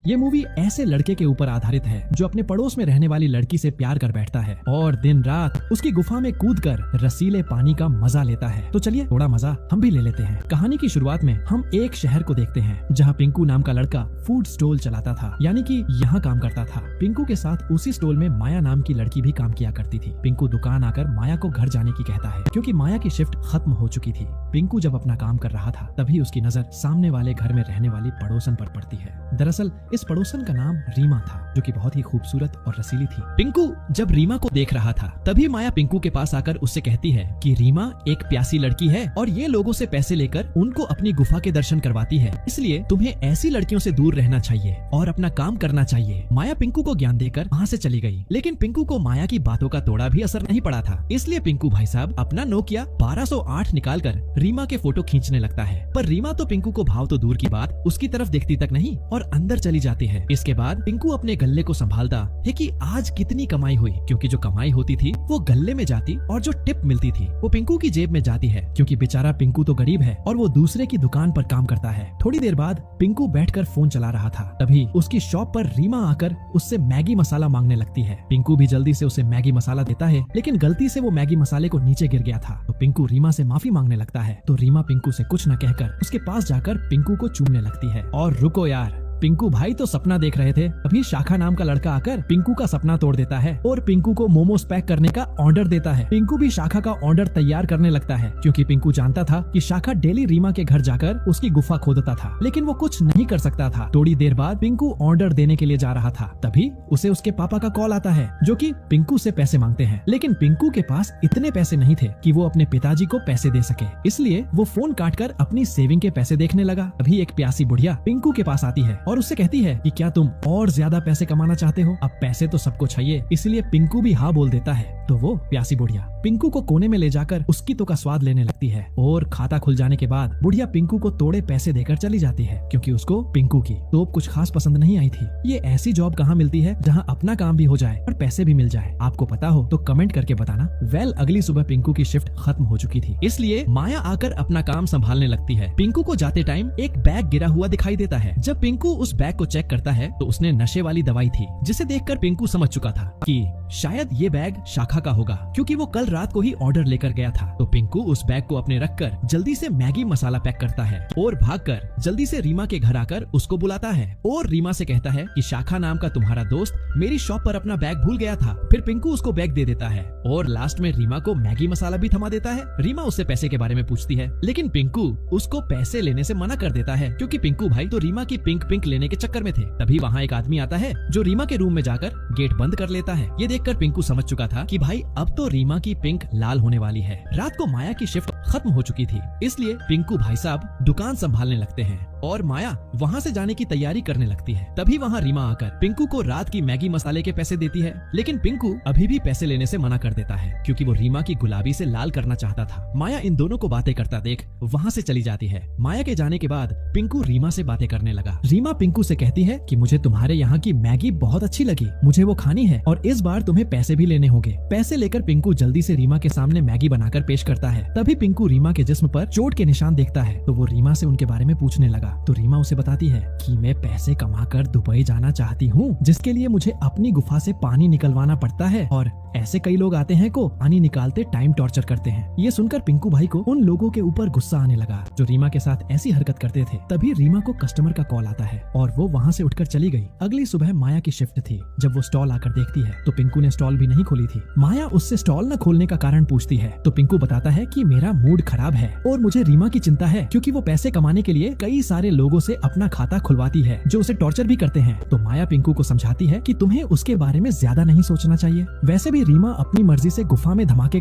ये मूवी ऐसे लड़के के ऊपर आधारित है जो अपने पड़ोस में रहने वाली लड़की से प्यार कर बैठता है और दिन रात उसकी गुफा में कूदकर रसीले पानी का मजा लेता है। तो चलिए थोड़ा मजा हम भी ले लेते हैं। कहानी की शुरुआत में हम एक शहर को देखते हैं जहाँ पिंकू नाम का लड़का फूड स्टॉल चलाता था, यानी कि यहाँ काम करता था। पिंकू के साथ उसी स्टॉल में माया नाम की लड़की भी काम किया करती थी। पिंकू दुकान आकर माया को घर जाने की कहता है क्योंकि माया की शिफ्ट खत्म हो चुकी थी। पिंकू जब अपना काम कर रहा था तभी उसकी नजर सामने वाले घर में रहने वाली पड़ोसन पर पड़ती है। दरअसल इस पड़ोसन का नाम रीमा था जो कि बहुत ही खूबसूरत और रसीली थी। पिंकू जब रीमा को देख रहा था तभी माया पिंकू के पास आकर उससे कहती है कि रीमा एक प्यासी लड़की है और ये लोगों से पैसे लेकर उनको अपनी गुफा के दर्शन करवाती है, इसलिए तुम्हें ऐसी लड़कियों से दूर रहना चाहिए और अपना काम करना चाहिए। माया पिंकू को ज्ञान देकर वहाँ से चली गई, लेकिन पिंकू को माया की बातों का थोड़ा भी असर नहीं पड़ा था। इसलिए पिंकू भाई साहब अपना नोकिया 1208 निकालकर रीमा के फोटो खींचने लगता है। पर रीमा तो पिंकू को भाव तो दूर की बात उसकी तरफ देखती तक नहीं और अंदर चली जाती है। इसके बाद पिंकू अपने गल्ले को संभालता है कि आज कितनी कमाई हुई, क्योंकि जो कमाई होती थी वो गल्ले में जाती और जो टिप मिलती थी वो पिंकू की जेब में जाती है, क्योंकि बेचारा पिंकू तो गरीब है और वो दूसरे की दुकान पर काम करता है। थोड़ी देर बाद पिंकू बैठकर फोन चला रहा था, तभी उसकी शॉप पर रीमा आकर उससे मैगी मसाला मांगने लगती है। पिंकू भी जल्दी से उसे मैगी मसाला देता है, लेकिन गलती से वो मैगी मसाले को नीचे गिर गया था। तो पिंकू रीमा से माफी मांगने लगता है, तो रीमा पिंकू से कुछ न कहकर उसके पास जाकर पिंकू को चूमने लगती है। और रुको यार, पिंकू भाई तो सपना देख रहे थे, अभी शाखा नाम का लड़का आकर पिंकू का सपना तोड़ देता है और पिंकू को मोमोज पैक करने का ऑर्डर देता है। पिंकू भी शाखा का ऑर्डर तैयार करने लगता है, क्योंकि पिंकू जानता था कि शाखा डेली रीमा के घर जाकर उसकी गुफा खोदता था, लेकिन वो कुछ नहीं कर सकता था। थोड़ी देर बाद पिंकू ऑर्डर देने के लिए जा रहा था, तभी उसे उसके पापा का कॉल आता है जो कि पिंकू से पैसे मांगते हैं, लेकिन पिंकू के पास इतने पैसे नहीं थे कि वो अपने पिताजी को पैसे दे सके। इसलिए वो फोन काटकर अपनी सेविंग के पैसे देखने लगा। अभी एक प्यासी बुढ़िया पिंकू के पास आती है और उससे कहती है कि क्या तुम और ज्यादा पैसे कमाना चाहते हो? अब पैसे तो सबको चाहिए, इसलिए पिंकू भी हाँ बोल देता है। तो वो प्यासी बुढ़िया पिंकू को कोने में ले जाकर उसकी तो का स्वाद लेने लगती है और खाता खुल जाने के बाद बुढ़िया पिंकू को थोड़े पैसे देकर चली जाती है, क्योंकि उसको पिंकू की टॉप कुछ खास पसंद नहीं आई थी। ये ऐसी जॉब कहाँ मिलती है जहाँ अपना काम भी हो जाए और पैसे भी मिल जाए? आपको पता हो तो कमेंट करके बताना। अगली सुबह पिंकू की शिफ्ट खत्म हो चुकी थी, इसलिए माया आकर अपना काम संभालने लगती है। पिंकू को जाते टाइम एक बैग गिरा हुआ दिखाई देता है। जब पिंकू उस बैग को चेक करता है तो उसने नशे वाली दवाई थी, जिसे देखकर पिंकू समझ चुका था कि शायद ये बैग शाखा का होगा, क्योंकि वो कल रात को ही ऑर्डर लेकर गया था। तो पिंकू उस बैग को अपने रखकर जल्दी से मैगी मसाला पैक करता है और भागकर जल्दी से रीमा के घर आकर उसको बुलाता है और रीमा से कहता है कि शाखा नाम का तुम्हारा दोस्त मेरी शॉप पर अपना बैग भूल गया था। फिर पिंकू उसको बैग दे देता है और लास्ट में रीमा को मैगी मसाला भी थमा देता है। रीमा उससे पैसे के बारे में पूछती है, लेकिन पिंकू उसको पैसे लेने से मना कर देता है, क्योंकि पिंकू भाई तो रीमा की पिंक लेने के चक्कर में थे। तभी वहाँ एक आदमी आता है जो रीमा के रूम में जाकर गेट बंद कर लेता है। ये देखकर पिंकू समझ चुका था कि भाई अब तो रीमा की पिंक लाल होने वाली है। रात को माया की शिफ्ट खत्म हो चुकी थी, इसलिए पिंकू भाई साहब दुकान संभालने लगते हैं और माया वहाँ से जाने की तैयारी करने लगती है। तभी वहाँ रीमा आकर पिंकू को रात की मैगी मसाले के पैसे देती है, लेकिन पिंकू अभी भी पैसे लेने से मना कर देता है, क्योंकि वो रीमा की गुलाबी से लाल करना चाहता था। माया इन दोनों को बातें करता देख वहाँ से चली जाती है। माया के जाने के बाद पिंकू रीमा से बातें करने लगा। रीमा पिंकू से कहती है कि मुझे तुम्हारे यहाँ की मैगी बहुत अच्छी लगी, मुझे वो खानी है और इस बार तुम्हें पैसे भी लेने होंगे। पैसे लेकर पिंकू जल्दी से रीमा के सामने मैगी बनाकर पेश करता है। तभी पिंकू रीमा के जिस्म पर चोट के निशान देखता है, तो वो रीमा से उनके बारे में पूछने लगा। तो रीमा उसे बताती है कि मैं पैसे कमाकर दुबई जाना चाहती हूँ, जिसके लिए मुझे अपनी गुफा से पानी निकलवाना पड़ता है और ऐसे कई लोग आते हैं को पानी निकालते टाइम टॉर्चर करते हैं। ये सुनकर पिंकू भाई को उन लोगों के ऊपर गुस्सा आने लगा जो रीमा के साथ ऐसी हरकत करते थे। तभी रीमा को कस्टमर का कॉल आता है और वो वहाँ से उठकर चली गई। अगली सुबह माया की शिफ्ट थी। जब वो स्टॉल आकर देखती है तो पिंकू ने स्टॉल भी नहीं खोली थी। माया उससे स्टॉल न खोलने का कारण पूछती है, तो पिंकू बताता है कि मेरा मूड खराब है और मुझे रीमा की चिंता है, क्योंकि वो पैसे कमाने के लिए कई सारे लोगों से अपना खाता खुलवाती है जो उसे टॉर्चर भी करते हैं। तो माया पिंकू को समझाती है कि तुम्हें उसके बारे में ज्यादा नहीं सोचना चाहिए। वैसे भी रीमा अपनी मर्जी से गुफा में धमाके